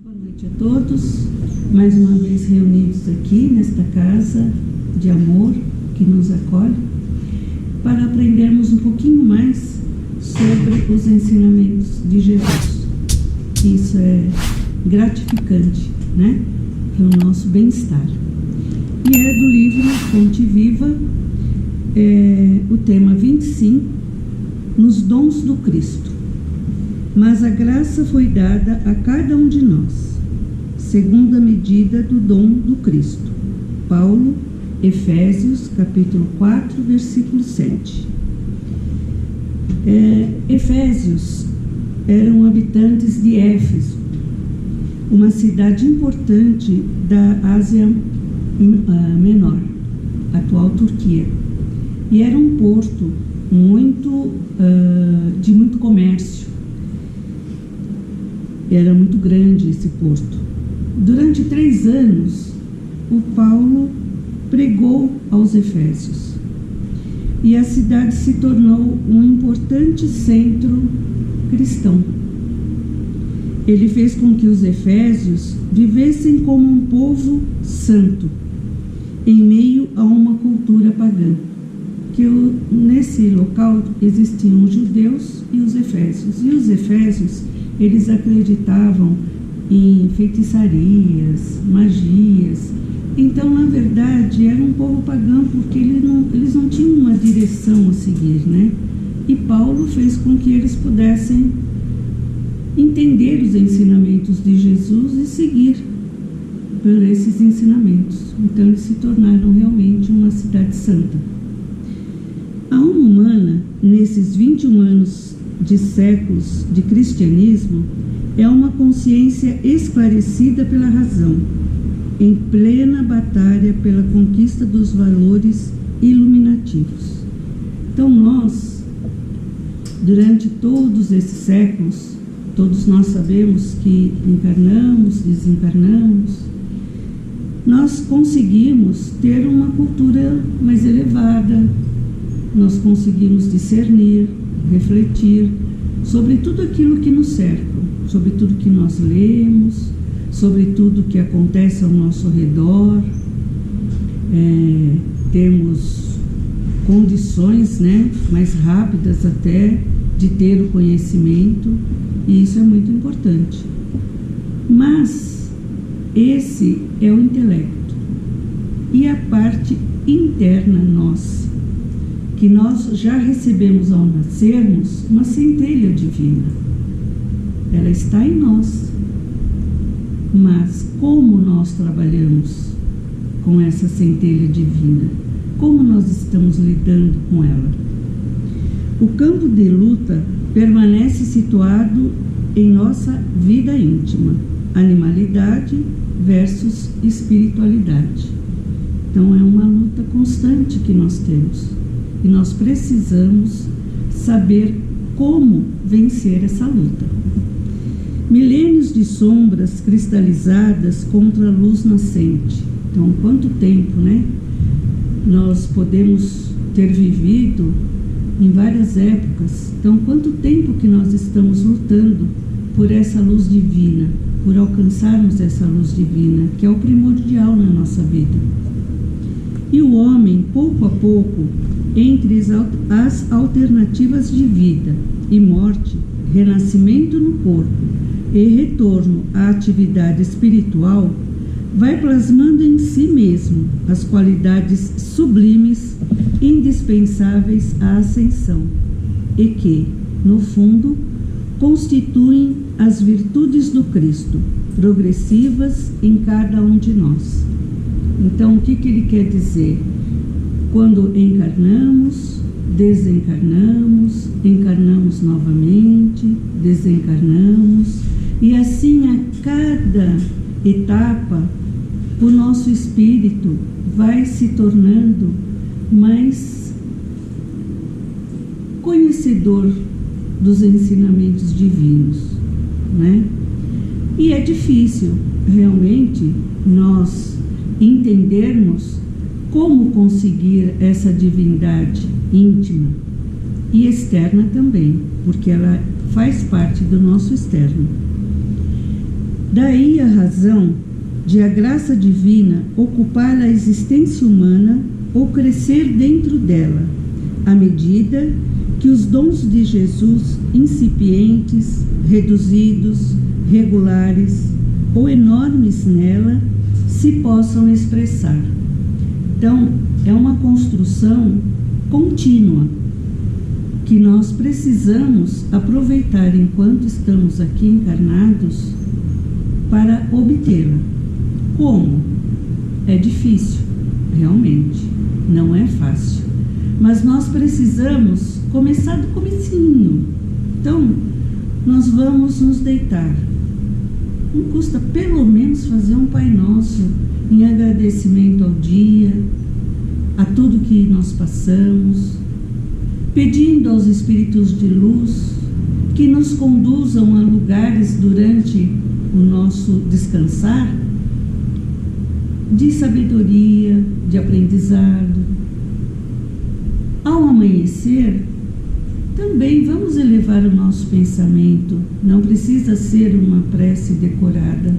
Boa noite a todos, mais uma vez reunidos aqui nesta casa de amor que nos acolhe, para aprendermos um pouquinho mais sobre os ensinamentos de Jesus. Isso é gratificante, né? Para o nosso bem-estar. E é do livro Fonte Viva, o tema 25, nos dons do Cristo. Mas a graça foi dada a cada um de nós, segundo a medida do dom do Cristo. Paulo, Efésios, capítulo 4, versículo 7. Efésios eram habitantes de Éfeso, uma cidade importante da Ásia Menor, atual Turquia. E era um porto de muito comércio. Era muito grande esse porto. Durante 3 anos, o Paulo pregou aos Efésios. E a cidade se tornou um importante centro cristão. Ele fez com que os Efésios vivessem como um povo santo, em meio a uma cultura pagã. Nesse local existiam os judeus e os efésios. E os efésios, eles acreditavam em feitiçarias, magias. Então, na verdade, era um povo pagão, porque eles não tinham uma direção a seguir, né? E Paulo fez com que eles pudessem entender os ensinamentos de Jesus e seguir por esses ensinamentos. Então, eles se tornaram realmente uma cidade santa. A alma humana, nesses 21 anos de séculos de cristianismo, é uma consciência esclarecida pela razão, em plena batalha pela conquista dos valores iluminativos. Então nós, durante todos esses séculos, todos nós sabemos que encarnamos, desencarnamos, nós conseguimos ter uma cultura mais elevada, nós conseguimos discernir, refletir sobre tudo aquilo que nos cerca, sobre tudo que nós lemos, sobre tudo que acontece ao nosso redor. Temos condições, né, mais rápidas até de ter o conhecimento, e isso é muito importante. Mas esse é o intelecto. E a parte interna nossa, que nós já recebemos ao nascermos, uma centelha divina. Ela está em nós. Mas como nós trabalhamos com essa centelha divina? Como nós estamos lidando com ela? O campo de luta permanece situado em nossa vida íntima, animalidade versus espiritualidade. Então é uma luta constante que nós temos. E nós precisamos saber como vencer essa luta. Milênios de sombras cristalizadas contra a luz nascente. Então, quanto tempo, né? Nós podemos ter vivido em várias épocas. Então, quanto tempo que nós estamos lutando por essa luz divina, por alcançarmos essa luz divina, que é o primordial na nossa vida. E o homem, pouco a pouco, entre as alternativas de vida e morte, renascimento no corpo e retorno à atividade espiritual, vai plasmando em si mesmo as qualidades sublimes indispensáveis à ascensão e que, no fundo, constituem as virtudes do Cristo, progressivas em cada um de nós. Então, o que ele quer dizer? Quando encarnamos, desencarnamos, encarnamos novamente, desencarnamos, e assim a cada etapa o nosso espírito vai se tornando mais conhecedor dos ensinamentos divinos, né? E é difícil realmente nós entendermos como conseguir essa divindade íntima e externa também, porque ela faz parte do nosso externo. Daí a razão de a graça divina ocupar a existência humana ou crescer dentro dela, à medida que os dons de Jesus, incipientes, reduzidos, regulares ou enormes nela, se possam expressar. Então, é uma construção contínua que nós precisamos aproveitar enquanto estamos aqui encarnados para obtê-la. Como? É difícil, realmente, não é fácil. Mas nós precisamos começar do comecinho. Então, nós vamos nos deitar. Não custa pelo menos fazer um Pai Nosso em agradecimento ao dia, a tudo que nós passamos, pedindo aos espíritos de luz que nos conduzam a lugares durante o nosso descansar de sabedoria, de aprendizado. Ao amanhecer, também vamos elevar o nosso pensamento. Não precisa ser uma prece decorada.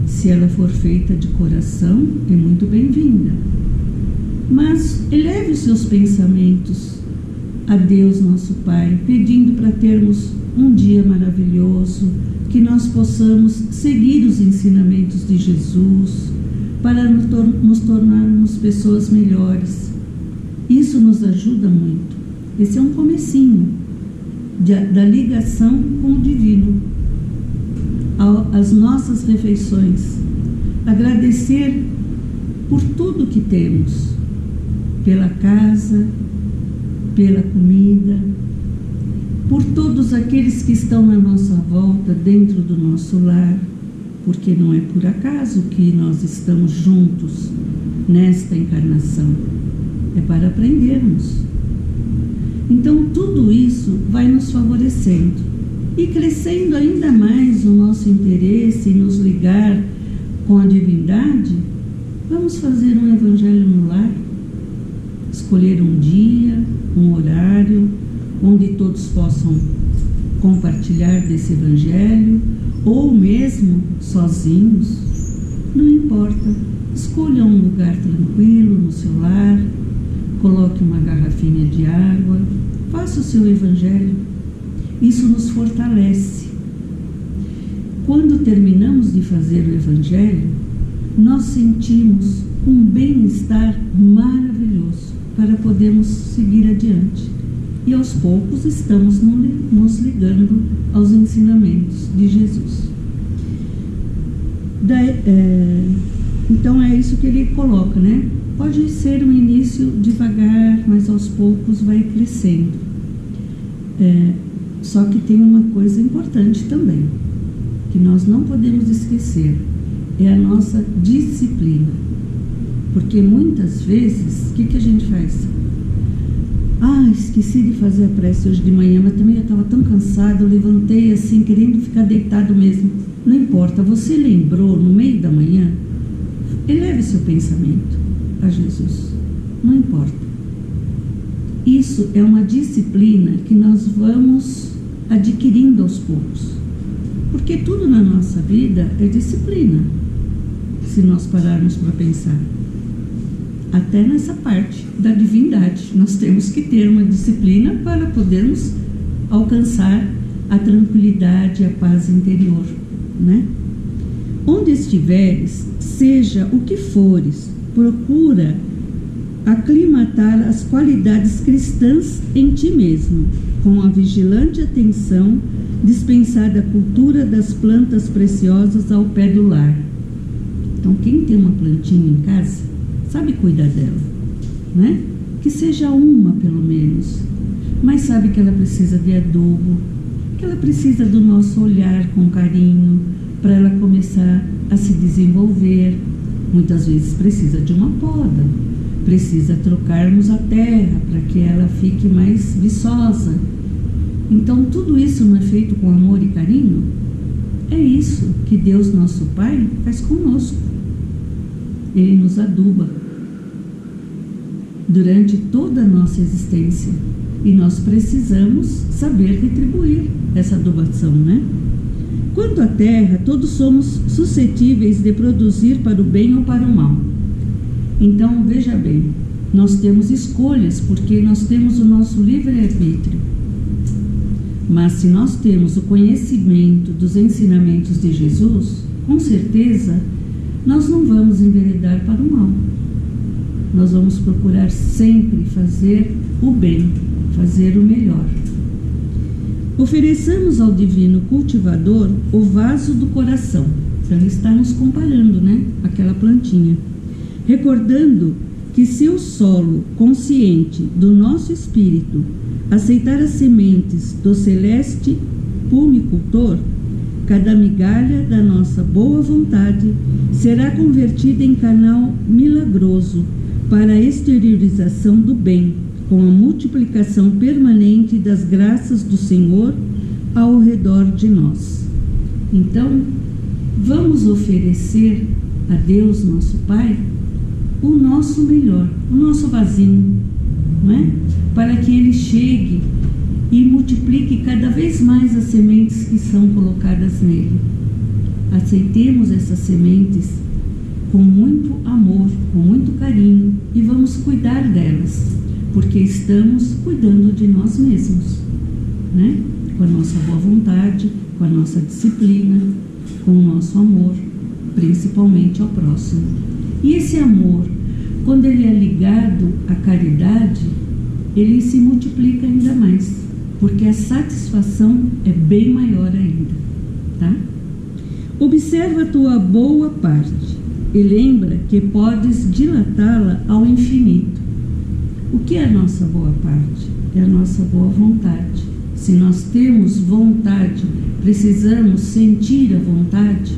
Se ela for feita de coração, é muito bem-vinda. Mas eleve os seus pensamentos a Deus, nosso Pai, pedindo para termos um dia maravilhoso, que nós possamos seguir os ensinamentos de Jesus, para nos tornarmos pessoas melhores. Isso nos ajuda muito. Esse é um comecinho da ligação com o divino. As nossas refeições, agradecer por tudo que temos, pela casa, pela comida, por todos aqueles que estão na nossa volta, dentro do nosso lar, porque não é por acaso que nós estamos juntos nesta encarnação, é para aprendermos. Então tudo isso vai nos favorecendo e crescendo ainda mais o nosso interesse em nos ligar com a divindade. Vamos fazer um evangelho no lar, escolher um dia, um horário, onde todos possam compartilhar desse evangelho, ou mesmo sozinhos, não importa. Escolha um lugar tranquilo no seu lar, coloque uma garrafinha de água, faça o seu evangelho. Isso nos fortalece. Quando terminamos de fazer o evangelho, nós sentimos um bem-estar maravilhoso para podermos seguir adiante. E aos poucos estamos nos ligando aos ensinamentos de Jesus. Então é isso que ele coloca, né? Pode ser um início devagar, mas aos poucos vai crescendo. Só que tem uma coisa importante também, que nós não podemos esquecer, é a nossa disciplina. Porque muitas vezes, o que a gente faz? Esqueci de fazer a prece hoje de manhã, mas também eu estava tão cansada, eu levantei assim, querendo ficar deitado mesmo. Não importa, você lembrou no meio da manhã, eleve seu pensamento a Jesus, não importa. Isso é uma disciplina que nós vamos adquirindo aos poucos, porque tudo na nossa vida é disciplina, se nós pararmos para pensar. Até nessa parte da divindade, nós temos que ter uma disciplina para podermos alcançar a tranquilidade e a paz interior, né? Onde estiveres, seja o que fores, procura aclimatar as qualidades cristãs em ti mesmo, com a vigilante atenção dispensar da cultura das plantas preciosas ao pé do lar. Então, quem tem uma plantinha em casa, sabe cuidar dela, né? Que seja uma, pelo menos. Mas sabe que ela precisa de adubo, que ela precisa do nosso olhar com carinho, para ela começar a se desenvolver. Muitas vezes precisa de uma poda, precisa trocarmos a terra para que ela fique mais viçosa. Então, tudo isso não é feito com amor e carinho? É isso que Deus, nosso Pai, faz conosco. Ele nos aduba durante toda a nossa existência e nós precisamos saber retribuir essa adubação, né? Quanto à terra, todos somos suscetíveis de produzir para o bem ou para o mal. Então, veja bem, nós temos escolhas, porque nós temos o nosso livre-arbítrio. Mas se nós temos o conhecimento dos ensinamentos de Jesus, com certeza, nós não vamos enveredar para o mal. Nós vamos procurar sempre fazer o bem, fazer o melhor. Ofereçamos ao divino cultivador o vaso do coração. Então ele está nos comparando, né? Aquela plantinha. Recordando que se o solo consciente do nosso espírito aceitar as sementes do celeste pumicultor, cada migalha da nossa boa vontade será convertida em canal milagroso para a exteriorização do bem, com a multiplicação permanente das graças do Senhor ao redor de nós. Então, vamos oferecer a Deus, nosso Pai, o nosso melhor, o nosso vasinho, não é? Para que Ele chegue e multiplique cada vez mais as sementes que são colocadas nele. Aceitemos essas sementes com muito amor, com muito carinho, e vamos cuidar delas, porque estamos cuidando de nós mesmos, né? Com a nossa boa vontade, com a nossa disciplina, com o nosso amor, principalmente ao próximo. E esse amor, quando ele é ligado à caridade, ele se multiplica ainda mais, porque a satisfação é bem maior ainda, tá? Observa a tua boa parte e lembra que podes dilatá-la ao infinito. O que é a nossa boa parte? É a nossa boa vontade. Se nós temos vontade, precisamos sentir a vontade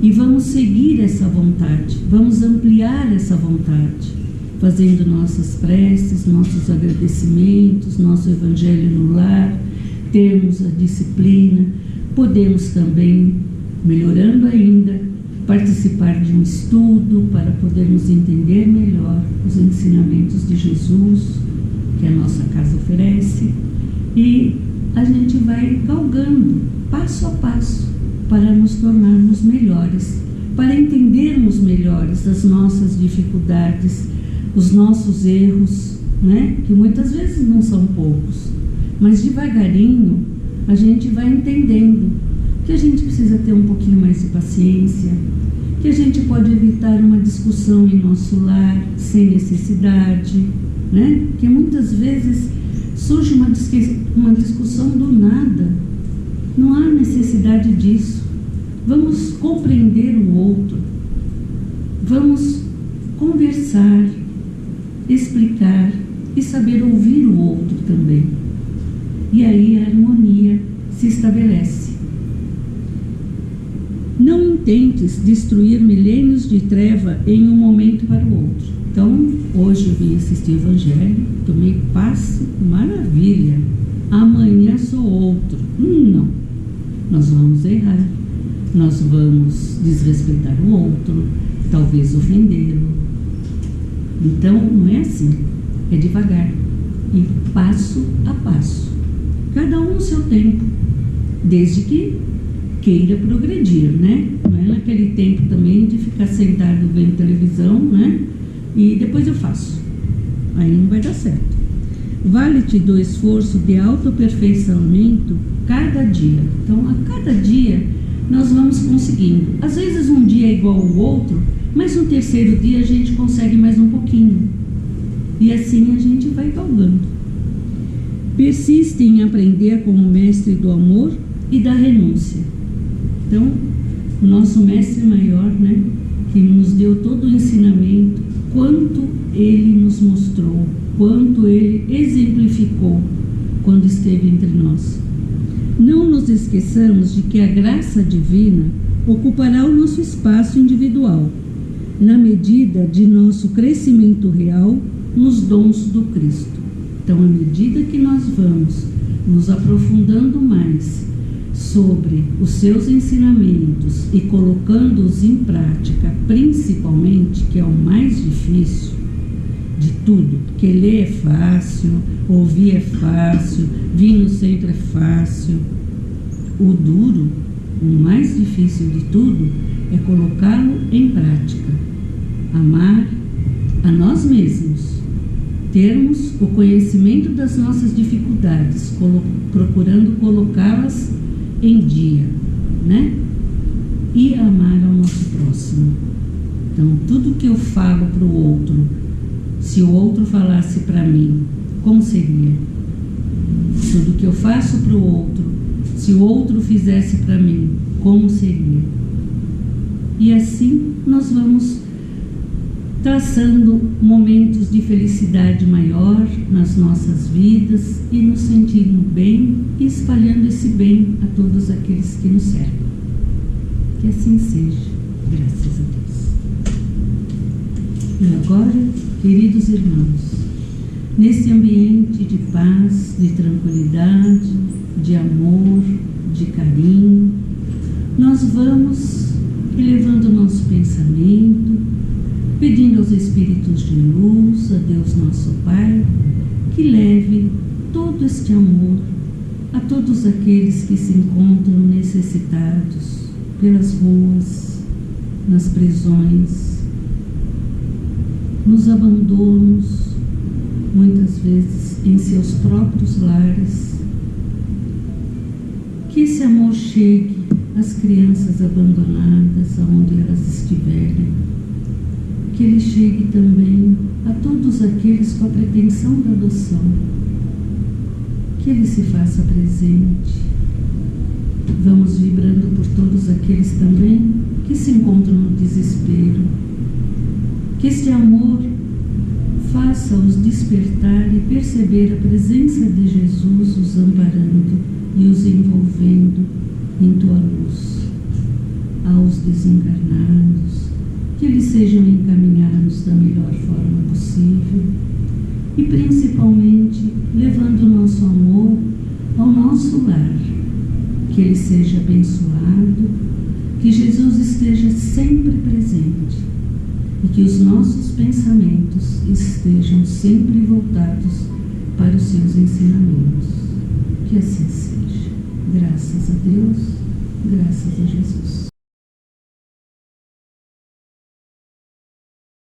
e vamos seguir essa vontade, vamos ampliar essa vontade, fazendo nossas preces, nossos agradecimentos, nosso evangelho no lar, termos a disciplina, podemos também, melhorando ainda, participar de um estudo para podermos entender melhor os ensinamentos de Jesus, que a nossa casa oferece, e a gente vai galgando, passo a passo, para nos tornarmos melhores, para entendermos melhores as nossas dificuldades, os nossos erros, né? Que muitas vezes não são poucos, mas devagarinho a gente vai entendendo que a gente precisa ter um pouquinho mais de paciência, que a gente pode evitar uma discussão em nosso lar sem necessidade, né? Que muitas vezes surge uma discussão do nada, não há necessidade disso. Vamos compreender o outro, vamos conversar, explicar e saber ouvir o outro também. E aí a harmonia se estabelece. Não intentes destruir milênios de treva em um momento para o outro. Então, hoje eu vim assistir o Evangelho, tomei passe, maravilha. Amanhã sou outro. Não. Nós vamos errar. Nós vamos desrespeitar o outro, talvez ofendê-lo. Então, não é assim. É devagar. E passo a passo. Cada um no seu tempo. Desde que queira progredir, né? Não é naquele tempo também de ficar sentado vendo televisão, né? E depois eu faço. Aí não vai dar certo. Vale-te do esforço de autoaperfeiçoamento cada dia. Então, a cada dia nós vamos conseguindo. Às vezes um dia é igual ao outro, mas no terceiro dia a gente consegue mais um pouquinho. E assim a gente vai galgando. Persiste em aprender como mestre do amor e da renúncia. Então, o nosso mestre maior, né, que nos deu todo o ensinamento, quanto ele nos mostrou, quanto ele exemplificou quando esteve entre nós. Não nos esqueçamos de que a graça divina ocupará o nosso espaço individual, na medida de nosso crescimento real nos dons do Cristo. Então, à medida que nós vamos nos aprofundando mais sobre os seus ensinamentos e colocando-os em prática, principalmente, que é o mais difícil de tudo, porque ler é fácil, ouvir é fácil, vir no centro é fácil. O duro O mais difícil de tudo é colocá-lo em prática. Amar a nós mesmos, termos o conhecimento das nossas dificuldades, procurando colocá-las em dia, né? E amar ao nosso próximo. Então, tudo que eu falo para o outro, se o outro falasse para mim, como seria? Tudo que eu faço para o outro, se o outro fizesse para mim, como seria? E assim nós vamos traçando momentos de felicidade maior nas nossas vidas e nos sentindo bem e espalhando esse bem a todos aqueles que nos cercam. Que assim seja, graças a Deus. E agora, queridos irmãos, nesse ambiente de paz, de tranquilidade, de amor, de carinho, nós vamos elevando o nosso pensamento, pedindo aos Espíritos de luz, a Deus nosso Pai, que leve todo este amor a todos aqueles que se encontram necessitados pelas ruas, nas prisões, nos abandonos, muitas vezes em seus próprios lares. Que esse amor chegue às crianças abandonadas, aonde elas estiverem. Que ele chegue também a todos aqueles com a pretensão da adoção. Que ele se faça presente. Vamos vibrando por todos aqueles também que se encontram no desespero. Que este amor faça-os despertar e perceber a presença de Jesus os amparando e os envolvendo em tua luz. Aos desencarnados, que eles sejam encaminhados da melhor forma possível e principalmente levando o nosso amor ao nosso lar, que ele seja abençoado, que Jesus esteja sempre presente e que os nossos pensamentos estejam sempre voltados para os seus ensinamentos. Que assim seja. Graças a Deus, graças a Jesus.